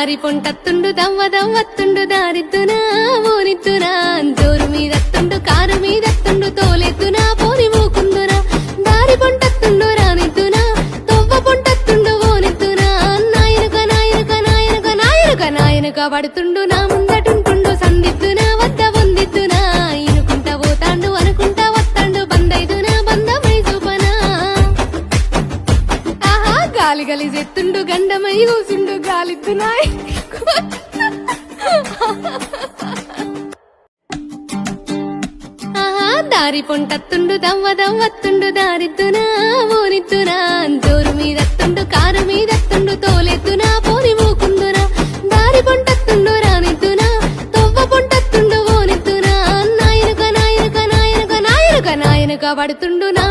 దారి పొంటత్తుండు దవ్వ దవ్వత్తుండు దారిద్దునా ఓనిద్దునా జోరు మీదత్తుండు కారు మీదత్తుండు తోలెత్తునా పోని ఊకుందునా దారి పొంటత్తుండు రానిద్దునా తొవ్వ పొంటత్తుండు ఓనిద్దునా నాయనక నాయనక నాయనక నాయనక నాయనక పడుతుండు నా ముందటుంటుండు సందిద్దునా వద్ద వందిద్దునా ఇనుకుంటా పోతాండు అనుకుంటా వత్తాండు బందైదునా బంధమై చూపనా ఆహా గాలి గలిజెత్తుండు గండమై కూసుండు గాలిద్దునాయ్ ఆహా దారి పొంటత్తుండు దవ్వ దవ్వత్తుండు దారిద్దునా ఓనిద్దునా జోరు మీదత్తుండు కారు మీదత్తుండు తోలెత్తునా పోని ఊకుందునా దారి పొంటత్తుండు రానిద్దునా తొవ్వ పొంటత్తుండు ఓనిద్దునా నాయనక నాయనక నాయనక నాయనక నాయనక పడుతుండు నా